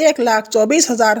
1,24,000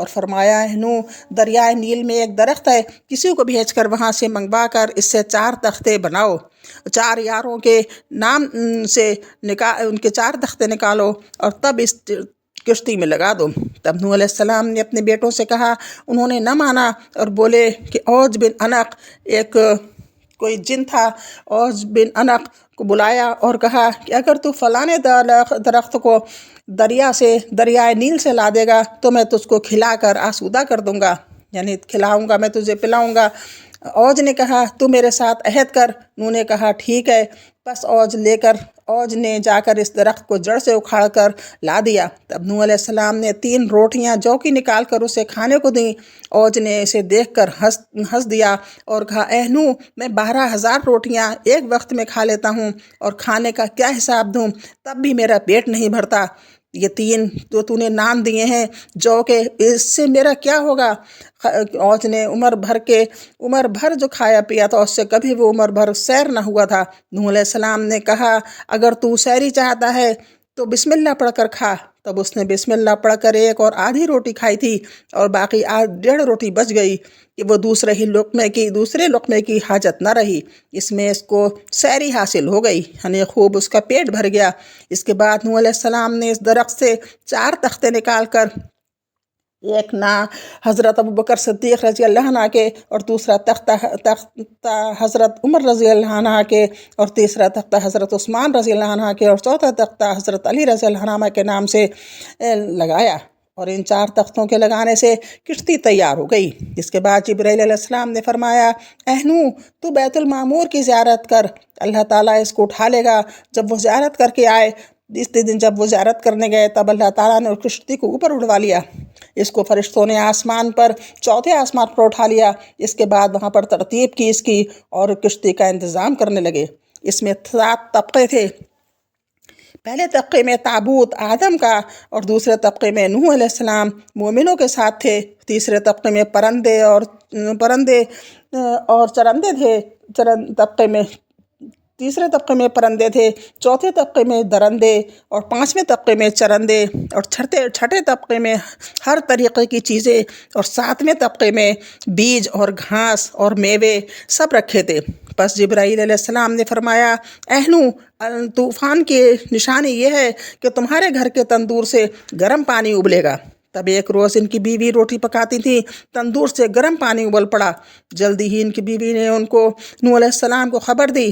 اور فرمایا ہے نو دریائے نیل میں ایک درخت ہے، کسی کو بھیج کر وہاں سے منگوا کر اس سے 4 تختے بناؤ، 4 یاروں کے نام سے ان کے 4 تختے نکالو اور تب اس کشتی میں لگا دو۔ تب نوح علیہ السلام نے اپنے بیٹوں سے کہا، انہوں نے نہ مانا اور بولے کہ اوج بن عنق، ایک کوئی جن تھا، اوج بن عنق کو بلایا اور کہا کہ اگر تو فلانے درخت کو دریائے نیل سے لا دے گا تو میں تجھ کو کھلا کر آسودہ کر دوں گا، یعنی کھلاؤں گا، میں تجھے پلاؤں گا۔ اوج نے کہا تو میرے ساتھ عہد کر۔ نوح نے کہا ٹھیک ہے۔ بس اوج نے جا کر اس درخت کو جڑ سے اکھاڑ کر لا دیا۔ تب نوح علیہ السلام نے 3 روٹیاں جو کی نکال کر اسے کھانے کو دیں۔ اوج نے اسے دیکھ کر ہنس دیا اور کہا، اے نوح، میں 12,000 روٹیاں ایک وقت میں کھا لیتا ہوں اور کھانے کا کیا حساب دوں، تب بھی میرا پیٹ نہیں بھرتا۔ یہ 3 تو نے نام دیے ہیں جو کہ اس سے میرا کیا ہوگا؟ اوج نے عمر بھر جو کھایا پیا تھا اس سے کبھی وہ عمر بھر سیر نہ ہوا تھا۔ نوح علیہ السلام نے کہا، اگر تو سیری چاہتا ہے تو بسم اللہ پڑھ کر کھا۔ تب اس نے بسم اللہ پڑھ کر 1 اور آدھی روٹی کھائی تھی اور باقی 1.5 روٹی بچ گئی کہ وہ دوسرے لقمے کی حاجت نہ رہی۔ اس میں اس کو سیری حاصل ہو گئی، یعنی خوب اس کا پیٹ بھر گیا۔ اس کے بعد نوح علیہ السلام نے اس درخت سے 4 تختے نکال کر ایک نا حضرت ابوبکر صدیق رضی اللہ عنہ کے اور دوسرا تختہ حضرت عمر رضی اللہ عنہ کے اور تیسرا تختہ حضرت عثمان رضی اللہ عنہ کے اور چوتھا تختہ حضرت علی رضی اللہ عنہ کے نام سے لگایا، اور ان 4 تختوں کے لگانے سے کشتی تیار ہو گئی۔ اس کے بعد جبرائیل علیہ السلام نے فرمایا، اے نوح، تو بیت المعمور کی زیارت کر، اللہ تعالیٰ اس کو اٹھا لے گا۔ جب وہ زیارت کر کے آئے، اس دن جب وہ زیارت کرنے گئے تب اللہ تعالیٰ نے اس کشتی کو اوپر اڑوا لیا۔ اس کو فرشتوں نے چوتھے آسمان پر اٹھا لیا۔ اس کے بعد وہاں پر ترتیب کی اس کی اور کشتی کا انتظام کرنے لگے۔ اس میں 7 طبقے تھے۔ پہلے طبقے میں تابوت آدم کا اور دوسرے طبقے میں نوح علیہ السلام مومنوں کے ساتھ تھے۔ تیسرے طبقے میں پرندے اور چرندے تھے۔ تیسرے طبقے میں پرندے تھے، چوتھے طبقے میں درندے اور 5ویں طبقے میں چرندے اور چھٹے طبقے میں ہر طریقے کی چیزیں اور 7ویں طبقے میں بیج اور گھاس اور میوے سب رکھے تھے۔ پس جبرائیل علیہ السلام نے فرمایا، اے نوح، طوفان کی نشانی یہ ہے کہ تمہارے گھر کے تندور سے گرم پانی ابلے گا۔ تب ایک روز ان کی بیوی روٹی پکاتی تھی، تندور سے گرم پانی ابل پڑا۔ جلدی ہی ان کی بیوی نے نوح علیہ السلام کو خبر دی۔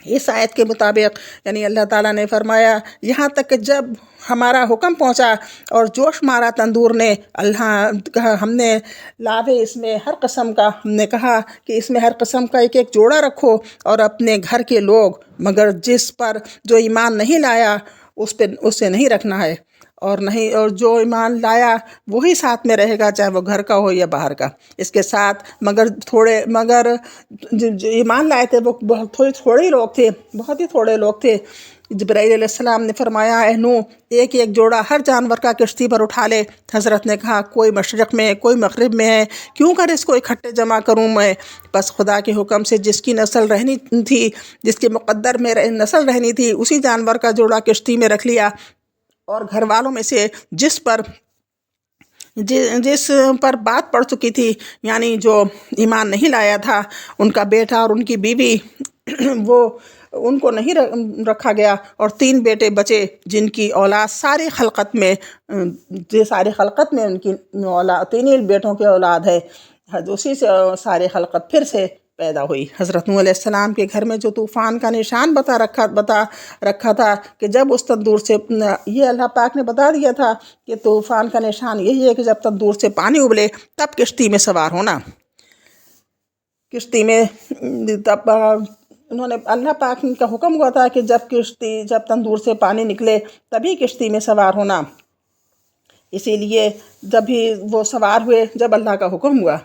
اس آیت کے مطابق یعنی اللہ تعالیٰ نے فرمایا، یہاں تک کہ جب ہمارا حکم پہنچا اور جوش مارا تندور نے، ہم نے لاوے اس میں ہر قسم کا، ہم نے کہا کہ اس میں ہر قسم کا ایک جوڑا رکھو اور اپنے گھر کے لوگ، مگر جس پر جو ایمان نہیں لایا اسے نہیں رکھنا ہے، اور جو ایمان لایا وہی ساتھ میں رہے گا، چاہے وہ گھر کا ہو یا باہر کا۔ اس کے ساتھ مگر جو ایمان لائے تھے وہ بہت ہی تھوڑے لوگ تھے۔ جبرائیل علیہ السلام نے فرمایا، اے نوح، ایک جوڑا ہر جانور کا کشتی پر اٹھا لے۔ حضرت نے کہا، کوئی مشرق میں کوئی مغرب میں ہے، کیوں کر اس کو اکٹھے جمع کروں میں؟ بس خدا کے حکم سے جس کی نسل رہنی تھی، جس کے مقدر میں نسل رہنی تھی، اسی جانور کا جوڑا کشتی میں رکھ لیا، اور گھر والوں میں سے جس پر بات پڑ چکی تھی، یعنی جو ایمان نہیں لایا تھا، ان کا بیٹا اور ان کی بیوی، ان کو نہیں رکھا گیا، اور 3 بیٹے بچے جن کی اولاد ساری خلقت میں ان کی اولاد 3 بیٹوں کی اولاد ہے، اسی سے ساری خلقت پھر سے پیدا ہوئی۔ حضرت نوح علیہ السلام کے گھر میں جو طوفان کا نشان بتا رکھا تھا کہ جب اس تندور سے، یہ اللہ پاک نے بتا دیا تھا کہ طوفان کا نشان یہی ہے کہ جب تندور سے پانی ابلے تب کشتی میں سوار ہونا۔ کشتی میں تب انہوں نے، اللہ پاک کا حکم ہوا تھا کہ جب تندور سے پانی نکلے تبھی کشتی میں سوار ہونا، اسی لیے جب بھی وہ سوار ہوئے جب اللہ کا حکم ہوا۔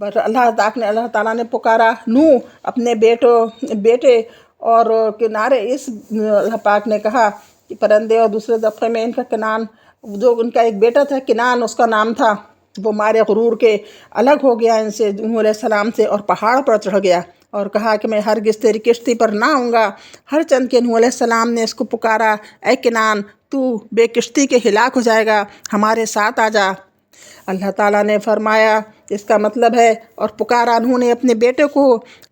اللہ تعالیٰ نے پکارا، نوح اپنے بیٹے اور کنارے، اس اللہ پاک نے کہا کہ پرندے، اور دوسرے دفعے میں ان کا کنان، جو ان کا ایک بیٹا تھا کنان اس کا نام تھا، وہ مارے غرور کے الگ ہو گیا ان سے، نوح علیہ السلام سے، اور پہاڑ پر چڑھ گیا اور کہا کہ میں ہرگز تیری کشتی پر نہ آؤں گا۔ ہر چند کے نوح علیہ السلام نے اس کو پکارا، اے کنان، تو بے کشتی کے ہلاک ہو جائے گا، ہمارے ساتھ آ جا۔ اللہ تعالیٰ نے فرمایا اس کا مطلب ہے، اور پکارا انہوں نے اپنے بیٹے کو،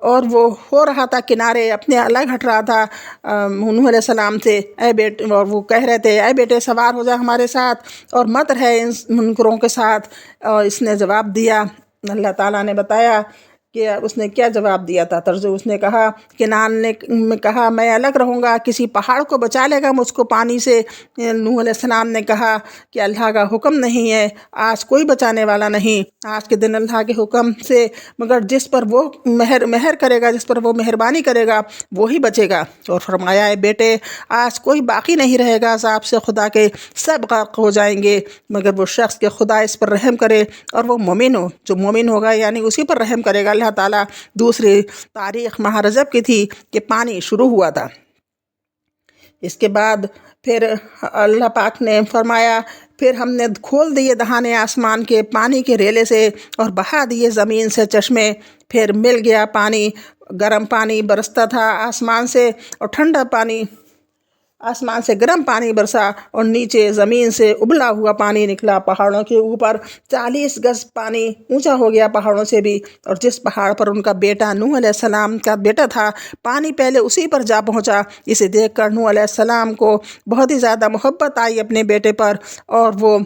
اور وہ ہو رہا تھا کنارے اپنے الگ ہٹ رہا تھا نوح علیہ السلام سے، اے بیٹے، اور وہ کہہ رہے تھے اے بیٹے سوار ہو جا ہمارے ساتھ اور مت رہے ان منکروں کے ساتھ۔ اور اس نے جواب دیا، اللہ تعالیٰ نے بتایا کہ اس نے کیا جواب دیا تھا ترجمہ، اس نے کہا، کنعان نے کہا میں الگ رہوں گا، کسی پہاڑ کو بچا لے گا مجھ کو پانی سے۔ نوح علیہ السلام نے کہا کہ اللہ کا حکم نہیں ہے، آج کوئی بچانے والا نہیں، آج کے دن اللہ کے حکم سے مگر جس پر وہ مہر کرے گا، جس پر وہ مہربانی کرے گا وہی بچے گا۔ اور فرمایا اے بیٹے آج کوئی باقی نہیں رہے گا عذاب سے خدا کے، سب غرق ہو جائیں گے مگر وہ شخص کہ خدا اس پر رحم کرے اور وہ مومن ہو، جو مومن ہوگا یعنی اسی پر رحم کرے گا اللہ تعالیٰ۔ دوسری تاریخ ماہ رجب کی تھی کہ پانی شروع ہوا تھا۔ اس کے بعد پھر اللہ پاک نے فرمایا، پھر ہم نے کھول دیے دہانے آسمان کے پانی کے ریلے سے اور بہا دیے زمین سے چشمے، پھر مل گیا پانی، گرم پانی برستا تھا آسمان سے اور ٹھنڈا پانی، آسمان سے گرم پانی برسا اور نیچے زمین سے ابلا ہوا پانی نکلا پہاڑوں کے اوپر، 40 گز پانی اونچا ہو گیا پہاڑوں سے بھی، اور جس پہاڑ پر ان کا بیٹا نوح علیہ السلام کا بیٹا تھا پانی پہلے اسی پر جا پہنچا۔ اسے دیکھ کر نوح علیہ السلام کو بہت ہی زیادہ محبت آئی اپنے بیٹے پر، اور وہ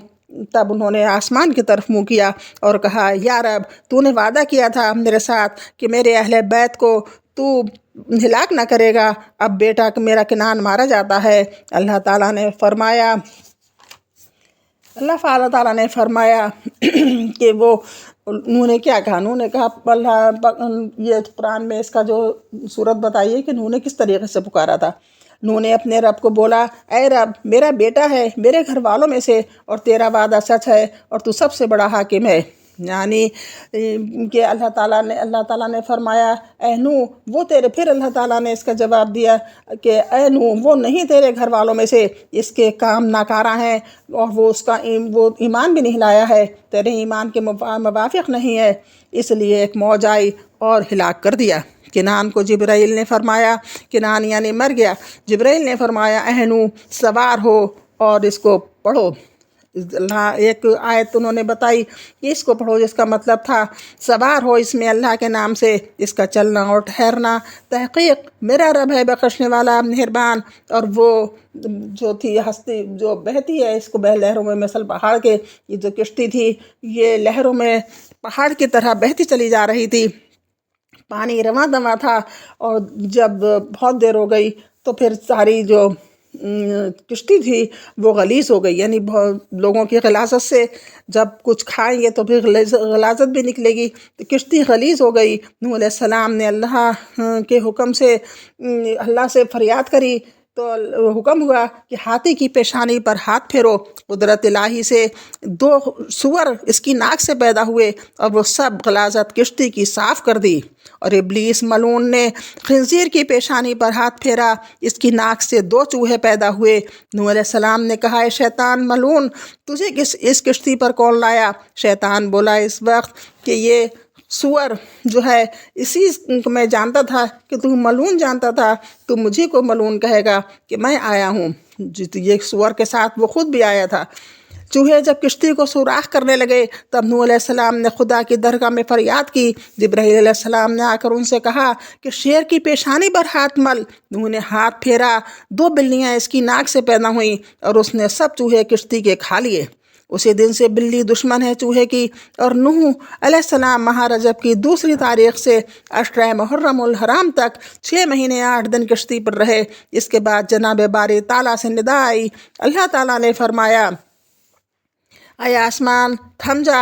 تب انہوں نے آسمان کی طرف منہ کیا اور کہا یا رب تو نے وعدہ کیا تھا میرے ساتھ کہ میرے اہل بیت کو تو ہلاک نہ کرے گا، اب بیٹا میرا کنعان مارا جاتا ہے۔ اللہ تعالیٰ نے فرمایا کہ وہ انہوں نے کیا کہا، انہوں نے کہا اللہ یہ قرآن میں اس کا جو صورت بتائیے کہ انہوں نے کس طریقے سے پکارا تھا۔ انہوں نے اپنے رب کو بولا اے رب میرا بیٹا ہے میرے گھر والوں میں سے اور تیرا وعدہ سچ ہے اور تو سب سے بڑا حاکم ہے، یعنی کہ اللہ تعالیٰ نے فرمایا اے نوح وہ تیرے، پھر اللہ تعالیٰ نے اس کا جواب دیا کہ اے نوح وہ نہیں تیرے گھر والوں میں سے، اس کے کام ناکارہ ہیں اور وہ ایمان بھی نہیں لایا ہے، تیرے ایمان کے موافق نہیں ہے، اس لیے ایک موج آئی اور ہلاک کر دیا۔ کنعان کو جبرائیل نے فرمایا، کنعان یعنی مر گیا، جبرائیل نے فرمایا اے نوح سوار ہو اور اس کو پڑھو۔ ایک آیت انہوں نے بتائی کہ اس کو پڑھو، جس کا مطلب تھا سوار ہو اس میں اللہ کے نام سے، اس کا چلنا اور ٹھہرنا، تحقیق میرا رب ہے بخشنے والا مہربان، اور وہ جو تھی ہستی جو بہتی ہے اس کو لہروں میں، مثل پہاڑ کے، یہ جو کشتی تھی یہ لہروں میں پہاڑ کی طرح بہتی چلی جا رہی تھی، پانی رواں دواں تھا، اور جب بہت دیر ہو گئی تو پھر ساری جو کشتی تھی وہ غلیظ ہو گئی، یعنی لوگوں کی غلاظت سے جب کچھ کھائیں گے تو پھر غلاظت بھی نکلے گی، تو کشتی غلیظ ہو گئی۔ نوح علیہ السلام نے اللہ کے حکم سے اللہ سے فریاد کری تو حکم ہوا کہ ہاتھی کی پیشانی پر ہاتھ پھیرو، قدرت الہی سے 2 سور اس کی ناک سے پیدا ہوئے اور وہ سب غلاظت کشتی کی صاف کر دی، اور ابلیس ملعون نے خنزیر کی پیشانی پر ہاتھ پھیرا، اس کی ناک سے 2 چوہے پیدا ہوئے۔ نوح علیہ السلام نے کہا اے شیطان ملعون تجھے اس کشتی پر کون لایا؟ شیطان بولا اس وقت کہ یہ سور جو ہے اسی کو میں جانتا تھا کہ تو ملعون جانتا تھا، تو مجھے کو ملعون کہے گا کہ میں آیا ہوں، یہ سور کے ساتھ وہ خود بھی آیا تھا۔ چوہے جب کشتی کو سوراخ کرنے لگے تب نوح علیہ السلام نے خدا کی درگاہ میں فریاد کی، جبرائیل علیہ السلام نے آ کر ان سے کہا کہ شیر کی پیشانی پر ہاتھ مل۔ نوح نے ہاتھ پھیرا، 2 بلیاں اس کی ناک سے پیدا ہوئیں اور اس نے سب چوہے کشتی کے کھا لیے۔ اسی دن سے بلی دشمن ہے چوہے کی، اور نوح علیہ السلام ماہ رجب کی دوسری تاریخ سے 18 محرم الحرام تک 6 مہینے 8 دن کشتی پر رہے۔ اس کے بعد جناب باری تعالیٰ سے ندا آئی، اللہ تعالیٰ نے فرمایا اے آسمان تھم جا،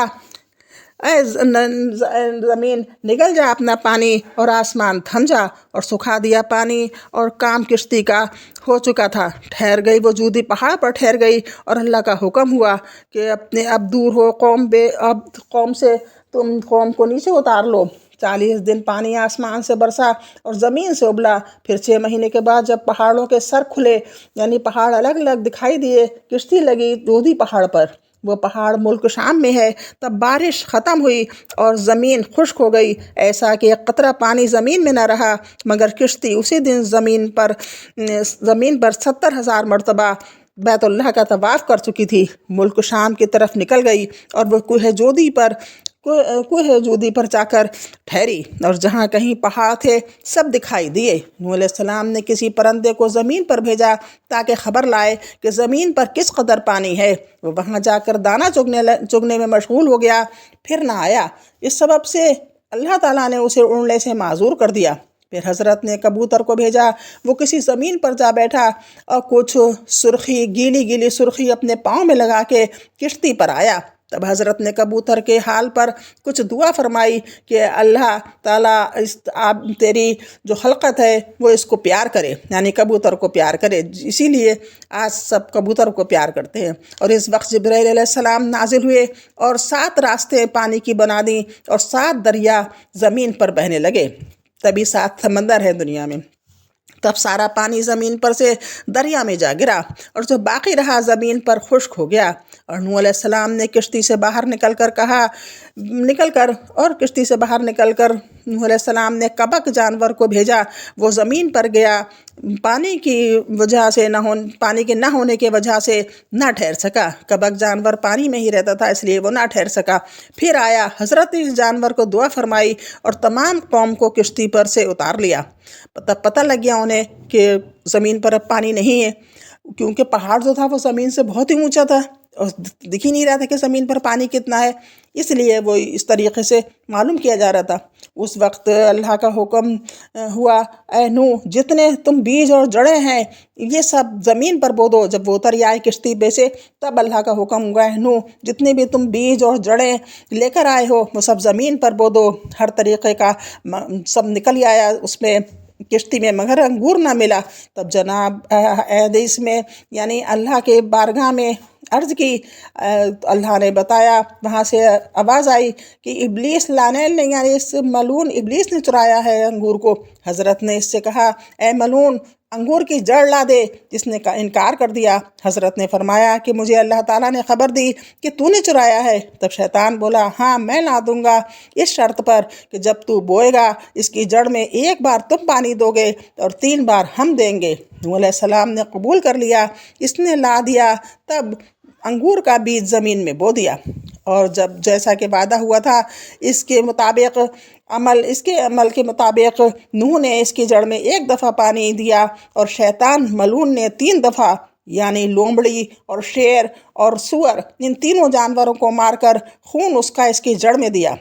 اے زمین نگل جا اپنا پانی، اور آسمان تھم جا اور سکھا دیا پانی، اور کام کشتی کا ہو چکا تھا، ٹھہر گئی وہ جودی پہاڑ پر ٹھہر گئی، اور اللہ کا حکم ہوا کہ اب دور ہو قوم سے، تم قوم کو نیچے اتار لو۔ 40 دن پانی آسمان سے برسا اور زمین سے ابلا، پھر 6 مہینے کے بعد جب پہاڑوں کے سر کھلے، یعنی پہاڑ الگ الگ دکھائی دیے، کشتی لگی جودی پہاڑ پر، وہ پہاڑ ملک شام میں ہے، تب بارش ختم ہوئی اور زمین خشک ہو گئی، ایسا کہ ایک قطرہ پانی زمین میں نہ رہا، مگر کشتی اسی دن زمین پر 70,000 مرتبہ بیت اللہ کا طواف کر چکی تھی، ملک شام کی طرف نکل گئی اور وہ کوہ جودی پر جا کر ٹھہری، اور جہاں کہیں پہاڑ تھے سب دکھائی دیے۔ نوح علیہ السلام نے کسی پرندے کو زمین پر بھیجا تاکہ خبر لائے کہ زمین پر کس قدر پانی ہے۔ وہ وہاں جا کر دانہ چگنے میں مشغول ہو گیا، پھر نہ آیا۔ اس سبب سے اللہ تعالیٰ نے اسے اڑنے سے معذور کر دیا۔ پھر حضرت نے کبوتر کو بھیجا، وہ کسی زمین پر جا بیٹھا اور کچھ گیلی گیلی سرخی اپنے پاؤں میں لگا کے کشتی پر آیا۔ تب حضرت نے کبوتر کے حال پر کچھ دعا فرمائی کہ اللہ تعالیٰ تیری جو خلقت ہے وہ اس کو پیار کرے، یعنی کبوتر کو پیار کرے۔ اسی لیے آج سب کبوتر کو پیار کرتے ہیں۔ اور اس وقت جبرائیل علیہ السلام نازل ہوئے اور 7 راستے پانی کی بنا دیں اور 7 دریا زمین پر بہنے لگے۔ تبھی 7 سمندر ہیں دنیا میں۔ تب سارا پانی زمین پر سے دریا میں جا گرا، اور جو باقی رہا زمین پر خشک ہو گیا۔ اور نوح علیہ السلام نے کشتی سے باہر نکل کر نوح علیہ السلام نے کبک جانور کو بھیجا۔ وہ زمین پر گیا، پانی کے نہ ہونے کی وجہ سے نہ ٹھہر سکا۔ کبک جانور پانی میں ہی رہتا تھا، اس لیے وہ نہ ٹھہر سکا۔ پھر آیا، حضرت اس جانور کو دعا فرمائی اور تمام قوم کو کشتی پر سے اتار لیا۔ تب پتہ لگ گیا انہیں کہ زمین پر اب پانی نہیں ہے، کیونکہ پہاڑ جو تھا وہ زمین سے بہت ہی اونچا تھا اور دکھ ہی نہیں رہا تھا کہ زمین پر پانی کتنا ہے، اس لیے وہ اس طریقے سے معلوم کیا جا رہا تھا۔ اس وقت اللہ کا حکم ہوا، اے نوح، جتنے تم بیج اور جڑیں ہیں یہ سب زمین پر بو دو۔ جب وہ اتر آئے کشتی پہ سے تب اللہ کا حکم ہوا، اے نوح، جتنے بھی تم بیج اور جڑیں لے کر آئے ہو وہ سب زمین پر بو دو۔ ہر طریقے کا سب نکل آیا اس میں کشتی میں، مگر انگور نہ ملا۔ تب جناب حدیث میں یعنی اللہ کے بارگاہ میں عرض کی، اللہ نے بتایا، وہاں سے آواز آئی کہ ابلیس لعنیل نے، یعنی اس ملعون ابلیس نے چرایا ہے انگور کو۔ حضرت نے اس سے کہا، اے ملعون، انگور کی جڑ لا دے۔ جس نے انکار کر دیا، حضرت نے فرمایا کہ مجھے اللہ تعالیٰ نے خبر دی کہ تو نے چرایا ہے۔ تب شیطان بولا، ہاں میں لا دوں گا، اس شرط پر کہ جب تو بوئے گا اس کی جڑ میں 1 بار تم پانی دو گے اور 3 بار ہم دیں گے۔ نوح علیہ السلام نے قبول کر لیا، اس نے لا دیا، تب انگور کا بیج زمین میں بو دیا، اور جب جیسا کہ وعدہ ہوا تھا اس کے عمل کے مطابق نوح نے اس کی جڑ میں 1 دفعہ پانی دیا، اور شیطان ملعون نے 3 دفعہ، یعنی لومڑی اور شیر اور سور، ان تینوں جانوروں کو مار کر خون اس کی جڑ میں دیا۔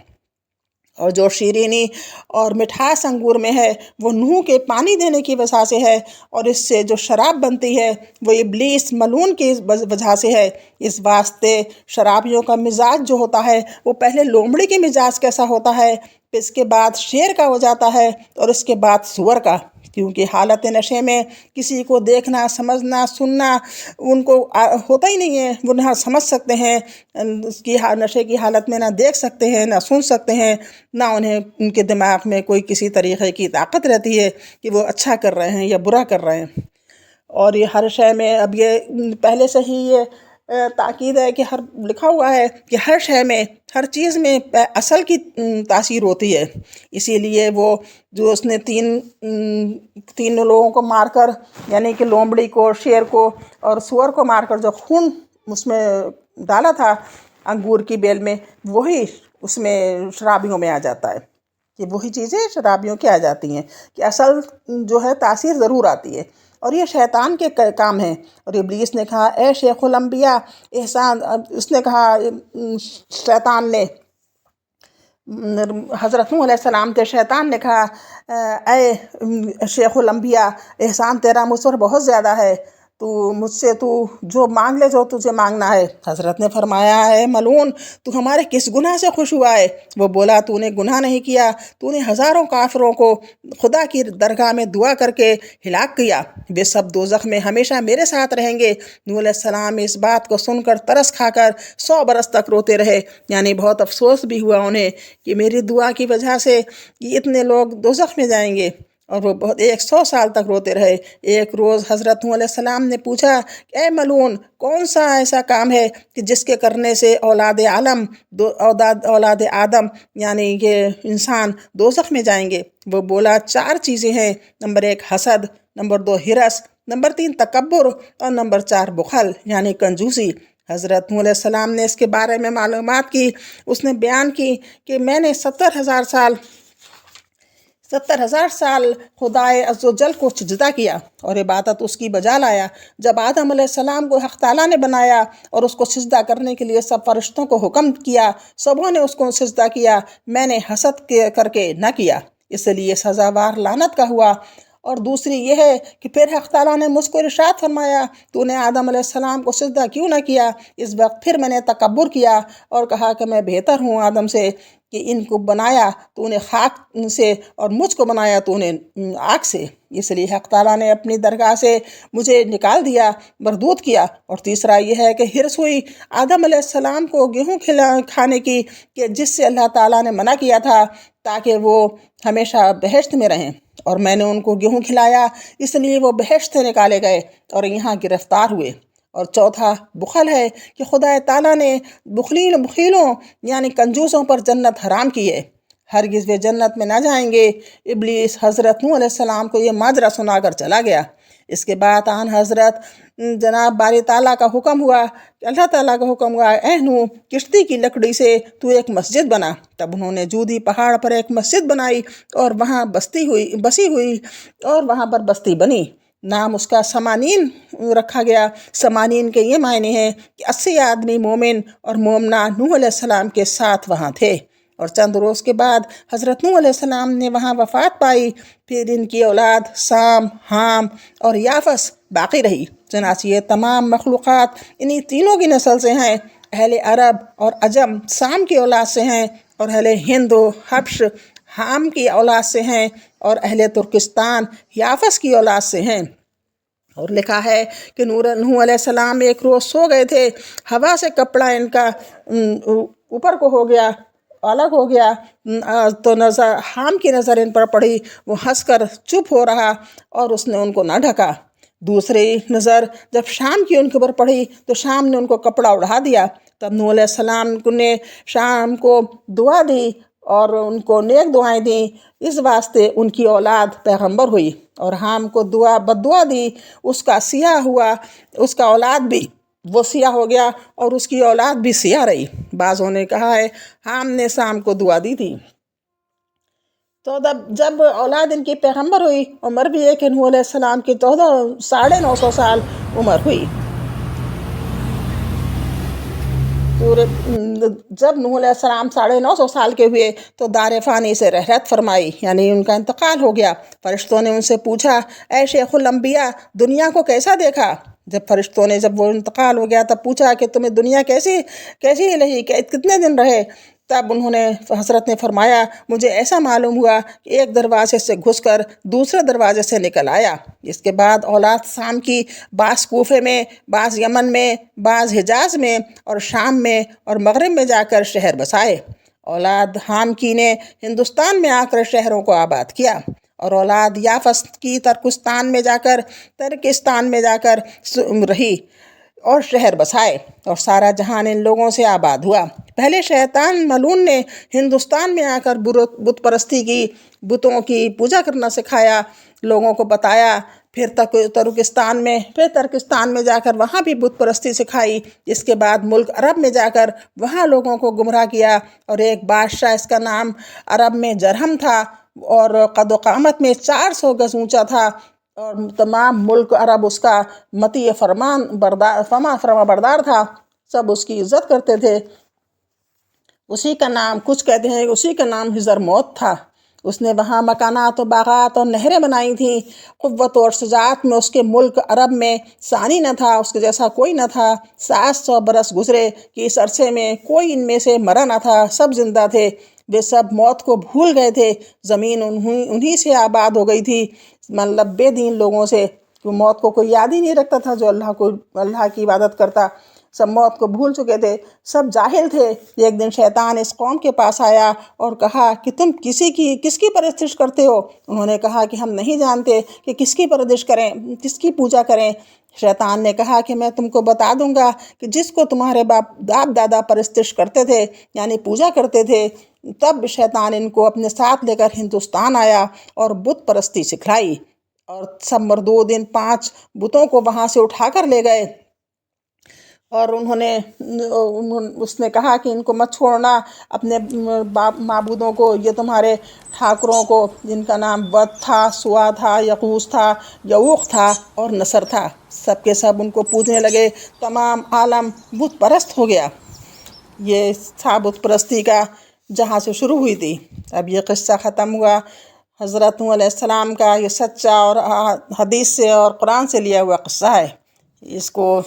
اور جو شیرینی اور مٹھاس انگور میں ہے وہ نوح کے پانی دینے کی وجہ سے ہے، اور اس سے جو شراب بنتی ہے وہ ابلیس ملعون کی وجہ سے ہے۔ اس واسطے شرابیوں کا مزاج جو ہوتا ہے وہ پہلے لومڑی کے مزاج کیسا ہوتا ہے، پھر اس کے بعد شیر کا ہو جاتا ہے، اور اس کے بعد سور کا، کیونکہ حالت نشے میں کسی کو دیکھنا، سمجھنا، سننا ان کو ہوتا ہی نہیں ہے۔ وہ نہ سمجھ سکتے ہیں، اس کی نشے کی حالت میں نہ دیکھ سکتے ہیں، نہ سن سکتے ہیں، نہ ان کے دماغ میں کوئی کسی طریقے کی طاقت رہتی ہے کہ وہ اچھا کر رہے ہیں یا برا کر رہے ہیں۔ اور یہ ہر شے میں اب یہ پہلے سے ہی یہ تاکید ہے کہ لکھا ہوا ہے کہ ہر شے میں، ہر چیز میں اصل کی تاثیر ہوتی ہے۔ اسی لیے وہ جو اس نے تین لوگوں کو مار کر، یعنی کہ لومڑی کو، شیر کو اور سور کو مار کر جو خون اس میں ڈالا تھا انگور کی بیل میں، وہی اس میں شرابیوں میں آ جاتا ہے، کہ وہی چیزیں شرابیوں کی آ جاتی ہیں، کہ اصل جو ہے تاثیر ضرور آتی ہے، اور یہ شیطان کے کام ہیں۔ اور ابلیس نے کہا، اے شیخ الانبیاء احسان، اس نے کہا شیطان نے، حضرت نوح علیہ السلام کے شیطان نے کہا، اے شیخ الانبیاء، احسان تیرا مجھ پر بہت زیادہ ہے، تو مجھ سے تو جو مانگ لے جو تجھے مانگنا ہے۔ حضرت نے فرمایا، ہے ملعون، تو ہمارے کس گناہ سے خوش ہوا ہے؟ وہ بولا، تو نے گناہ نہیں کیا، تو نے ہزاروں کافروں کو خدا کی درگاہ میں دعا کر کے ہلاک کیا، وہ سب دوزخ میں ہمیشہ میرے ساتھ رہیں گے۔ نوح علیہ السلام اس بات کو سن کر ترس کھا کر 100 برس تک روتے رہے، یعنی بہت افسوس بھی ہوا انہیں کہ میری دعا کی وجہ سے اتنے لوگ دوزخ میں جائیں گے۔ اور وہ بہت 100 سال تک روتے رہے۔ ایک روز حضرت نوح علیہ السلام نے پوچھا کہ اے ملعون، کون سا ایسا کام ہے کہ جس کے کرنے سے اولاد عالم اولاد آدم یعنی کہ انسان دوزخ میں جائیں گے؟ وہ بولا 4 چیزیں ہیں، نمبر 1 حسد، نمبر 2 ہرس، نمبر 3 تکبر، اور نمبر 4 بخل یعنی کنجوسی۔ حضرت نوح علیہ السلام نے اس کے بارے میں معلومات کی۔ اس نے بیان کی کہ میں نے 70,000 سال خدائے عزوجل کو سجدہ کیا اور عبادت اس کی بجا لایا۔ جب آدم علیہ السلام کو حق تعالیٰ نے بنایا اور اس کو سجدہ کرنے کے لیے سب فرشتوں کو حکم کیا، سبوں نے اس کو سجدہ کیا، میں نے حسد کر کے نہ کیا، اس لیے سزاوار لعنت کا ہوا۔ اور دوسری یہ ہے کہ پھر حق تعالیٰ نے مجھ کو ارشاد فرمایا، تو نے آدم علیہ السلام کو سجدہ کیوں نہ کیا؟ اس وقت پھر میں نے تکبر کیا اور کہا کہ میں بہتر ہوں آدم سے، کہ ان کو بنایا تو انہیں خاک سے اور مجھ کو بنایا تو انہیں آگ سے، اس لیے حق تعالیٰ نے اپنی درگاہ سے مجھے نکال دیا، مردود کیا۔ اور تیسرا یہ ہے کہ ہرس ہوئی آدم علیہ السلام کو گیہوں کھانے کی، کہ جس سے اللہ تعالیٰ نے منع کیا تھا تاکہ وہ ہمیشہ بہشت میں رہیں، اور میں نے ان کو گیہوں کھلایا، اس لیے وہ بہشت سے نکالے گئے اور یہاں گرفتار ہوئے۔ اور چوتھا بخل ہے کہ خدا تعالیٰ نے بخیلوں یعنی کنجوسوں پر جنت حرام کی ہے، ہرگز وہ جنت میں نہ جائیں گے۔ ابلیس حضرت نوح علیہ السلام کو یہ ماجرا سنا کر چلا گیا۔ اس کے بعد آن حضرت جناب باری تعالیٰ کا حکم ہوا، کہ اللہ تعالیٰ کا حکم ہوا، اے نوح، کشتی کی لکڑی سے تو ایک مسجد بنا۔ تب انہوں نے جودی پہاڑ پر ایک مسجد بنائی اور وہاں بسی ہوئی اور وہاں پر بستی بنی۔ نام اس کا سمانین رکھا گیا۔ سمانین کے یہ معنی ہیں کہ 80 آدمی مومن اور مومنہ نوح علیہ السلام کے ساتھ وہاں تھے۔ اور چند روز کے بعد حضرت نوح علیہ السلام نے وہاں وفات پائی۔ پھر ان کی اولاد سام، حام اور یافس باقی رہی۔ چنانچہ یہ تمام مخلوقات انہی تینوں کی نسل سے ہیں۔ اہل عرب اور عجم سام کی اولاد سے ہیں، اور اہل ہند و حبش حام کی اولاد سے ہیں، اور اہل ترکستان یافس کی اولاد سے ہیں۔ اور لکھا ہے کہ نوح علیہ السلام ایک روز سو گئے تھے، ہوا سے کپڑا ان کا اوپر کو ہو گیا، الگ ہو گیا، تو حام کی نظر ان پر پڑی، وہ ہنس کر چپ ہو رہا اور اس نے ان کو نہ ڈھکا۔ دوسری نظر جب شام کی ان کے اوپر پڑی تو شام نے ان کو کپڑا اڑا دیا۔ تب نوح علیہ السلام نے شام کو دعا دی اور ان کو نیک دعائیں دیں، اس واسطے ان کی اولاد پیغمبر ہوئی۔ اور حام کو بد دعا دی، اس کا سیاہ ہوا، اس کا اولاد بھی وہ سیاہ ہو گیا اور اس کی اولاد بھی سیاہ رہی۔ بعضوں نے کہا ہے حام نے سام کو دعا دی تھی۔ تو جب اولاد ان کی پیغمبر ہوئی، عمر بھی ہے کہ نوح علیہ السلام کی 950 سال عمر ہوئی۔ جب نوح علیہ السلام 950 سال کے ہوئے تو دار فانی سے رحلت فرمائی، یعنی ان کا انتقال ہو گیا۔ فرشتوں نے ان سے پوچھا، اے شیخ الانبیاء، دنیا کو کیسا دیکھا؟ جب فرشتوں نے جب وہ انتقال ہو گیا تب پوچھا کہ تمہیں دنیا کیسی لگی، کتنے دن رہے؟ تب انہوں نے حضرت نے فرمایا، مجھے ایسا معلوم ہوا کہ ایک دروازے سے گھس کر دوسرے دروازے سے نکل آیا۔ اس کے بعد اولاد سام کی بعض کوفے میں، بعض یمن میں، بعض حجاز میں اور شام میں اور مغرب میں جا کر شہر بسائے۔ اولاد حام کی نے ہندوستان میں آ کر شہروں کو آباد کیا، اور اولاد یافس کی ترکستان میں جا کر رہی اور شہر بسائے، اور سارا جہان ان لوگوں سے آباد ہوا۔ پہلے شیطان ملعون نے ہندوستان میں آ کر بت پرستی کی، بتوں کی پوجا کرنا سکھایا، لوگوں کو بتایا۔ پھر ترکستان میں جا کر وہاں بھی بت پرستی سکھائی۔ اس کے بعد ملک عرب میں جا کر وہاں لوگوں کو گمراہ کیا، اور ایک بادشاہ، اس کا نام عرب میں جرہم تھا، اور قد و قامت میں 400 گز اونچا تھا، اور تمام ملک عرب اس کا مطیع فرما بردار تھا، سب اس کی عزت کرتے تھے۔ اسی کا نام، کچھ کہتے ہیں اسی کا نام حضرموت تھا۔ اس نے وہاں مکانات و باغات اور نہریں بنائی تھیں۔ قوت اور شجاعت میں اس کے ملک عرب میں ثانی نہ تھا، اس کے جیسا کوئی نہ تھا۔ 700 برس گزرے کہ اس عرصے میں کوئی ان میں سے مرا نہ تھا، سب زندہ تھے۔ وہ سب موت کو بھول گئے تھے، زمین انہی سے آباد ہو گئی تھی، مطلب بے دین لوگوں سے۔ موت کو کوئی یاد ہی نہیں رکھتا تھا جو اللہ کی عبادت کرتا۔ سب موت کو بھول چکے تھے، سب جاہل تھے۔ ایک دن شیطان اس قوم کے پاس آیا اور کہا کہ تم کس کی پرستش کرتے ہو؟ انہوں نے کہا کہ ہم نہیں جانتے کہ کس کی پرستش کریں، کس کی پوجا کریں۔ شیطان نے کہا کہ میں تم کو بتا دوں گا کہ جس کو تمہارے باپ دادا پرستش کرتے تھے، یعنی پوجا کرتے تھے۔ تب شیطان ان کو اپنے ساتھ لے کر ہندوستان آیا اور بت پرستی سکھلائی، اور سب مردود ان 5 بتوں کو وہاں سے اٹھا کر لے گئے، اور اس نے کہا کہ ان کو مت چھوڑنا، اپنے معبودوں کو، یہ تمہارے ٹھاکروں کو، جن کا نام ود تھا، سوا تھا، یغوث تھا، یعوق تھا اور نصر تھا، سب کے سب ان کو پوجنے لگے۔ تمام عالم بت پرست ہو گیا۔ یہ تھا بت پرستی کا، جہاں سے شروع ہوئی تھی۔ اب یہ قصہ ختم ہوا۔ حضرت نوح علیہ السلام کا یہ سچا اور حدیث سے اور قرآن سے لیا ہوا قصہ ہے۔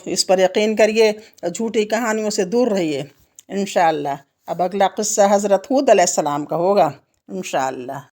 اس پر یقین کریے، جھوٹی کہانیوں سے دور رہیے انشاءاللہ۔ اب اگلا قصہ حضرت ہود علیہ السلام کا ہوگا انشاءاللہ۔